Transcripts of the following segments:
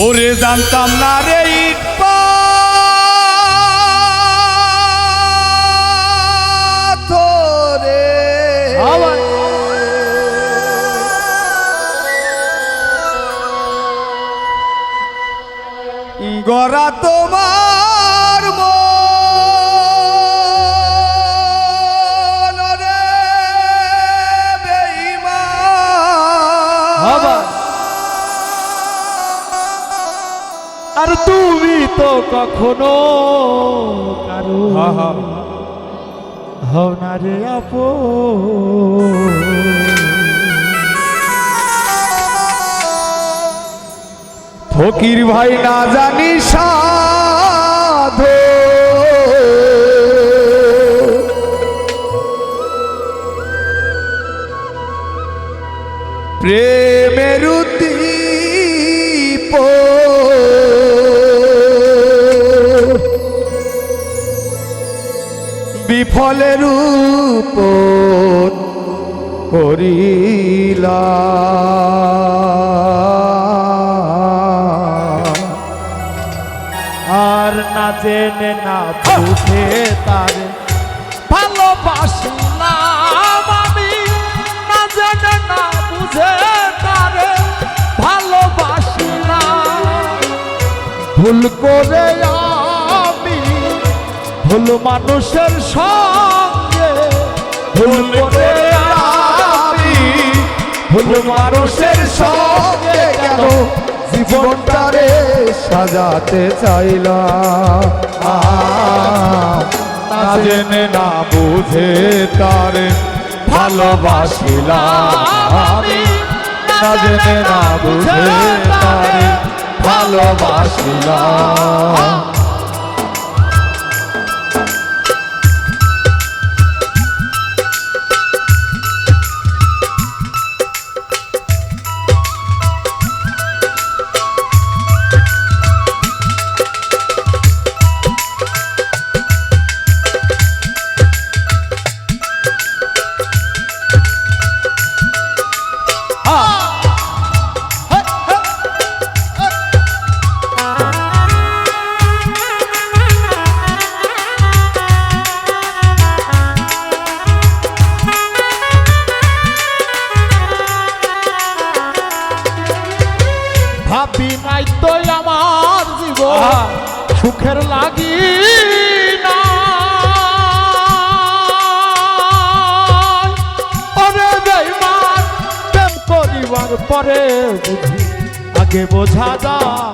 ওরে জানতাম না রে ইট পাথরে গড়া তোমার মন রে বেঈমান। আর তুমি তো কখনো কারো হও না রে আপন। ফকির ভাই না জানি সাধু প্রেমের দীপ বিফলের উপর করিলা আর না জেনে না বুঝে তার ভালোবাসলাম আমি, না জেনে না বুঝে তার ভালোবাসলাম। ভুল করে আমি ভুল মানুষের সঙ্গে, ভুল করে আমি ভুল মানুষের সঙ্গে কেন জীবনটারে সাজাতে চাইলাম। না জেনে না বুঝে তারে ভালোবাসিলাম আমি, না জেনে না বুঝে তারে ভালোবাসিলাম। ভাবি নাই তো আমার জীবন সুখের লাগি না, ওরে বেঈমান প্রেম করিবার পরে বুঝি আগে বোঝা যায়।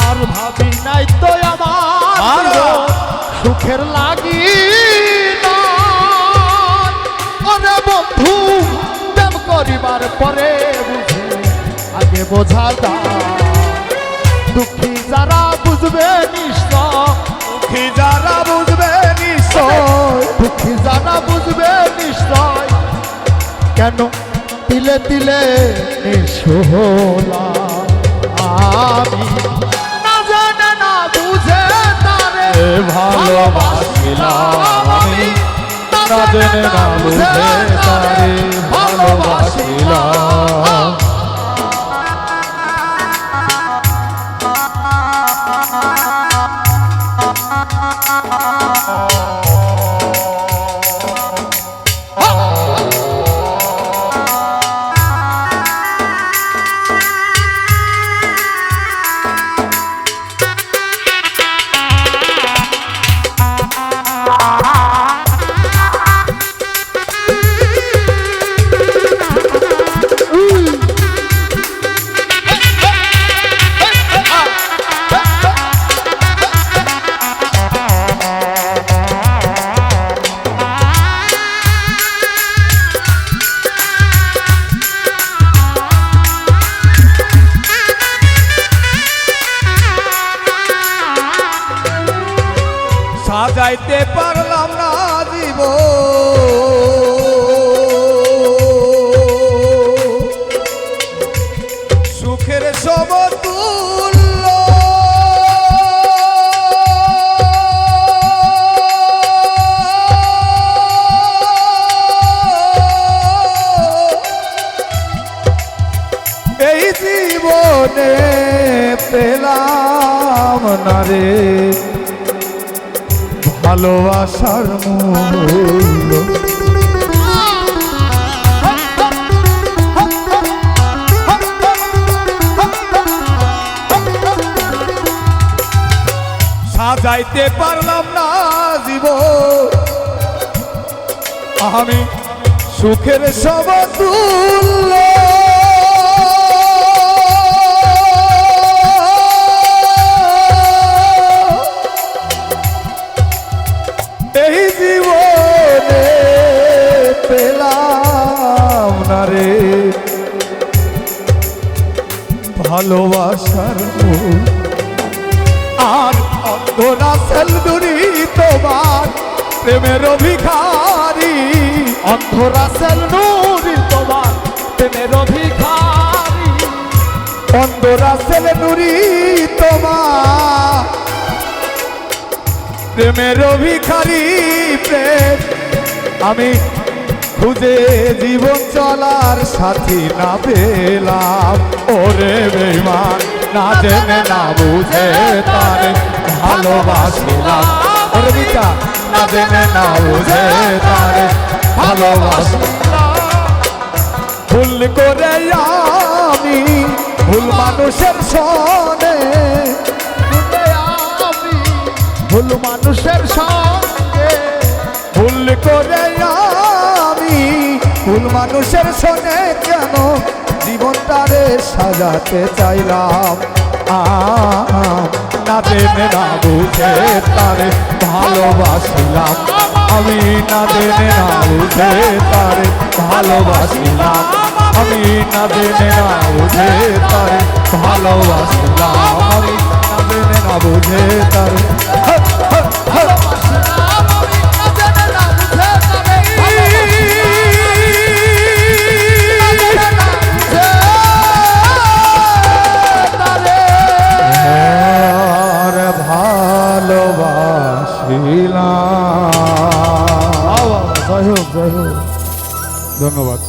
আর ভাবি নাই তো আমার সুখের লাগি না, ওরে বন্ধু প্রেম করিবার পরে বুঝে আগে বোঝা যায়। দুঃখী যারা বুঝবে নিশ্চয়, দুঃখী যারা বুঝবে নিশ্চয়, দুঃখী যারা বুঝবে নিশ্চয়, কেন তিলে তিলে নিঃসহলাম আমি, না জানে না বুঝে তারে ভালোবাসিলাম আমি, না জেনে না বুঝে তারে ভালোবাসিলাম। সাজাইতে পারলাম না জীবন সুখের সব সমতুল্য না রে ভালোবাসার মূল্য সাজাইতে পারলাম না জীবন আমি সুখের সমতুল্য এই জীবনে পেলাম না রে ভালোবাসার মূল আর অন্ধরা সেলদুরি তোমার প্রেমের ভিখারি অন্ধরা সেলনুরি তোমার প্রেমের ভিখারি অন্ধরা সেলদুরি তোমার প্রেমের ভিখারি প্রেম আমি খুঁজে জীবন চলার সাথী না পেলাম ওরে বেঈমান না জেনে না বুঝে তারে ভালোবাসিলাম ওরে বিটা না জেনে না বুঝে তারে ভালোবাসিলাম ভুল করে আমি ভুল মানুষের সনে আমি ভুল মানুষের সঙ্গে ভুল করে আমি ভুল মানুষের সনে কেন জীবনটারে সাজাতে চাইলাম না জেনে না বুঝে তারে ভালোবাসিলাম আমি না জেনে না বুঝে তারে ভালোবাসিলাম আমি না জেনে না বুঝে তারে ভালোবাসিলাম আমি না জেনে না বুঝে তারে ভালোবাসিলাম। জয় হোক ধন্যবাদ।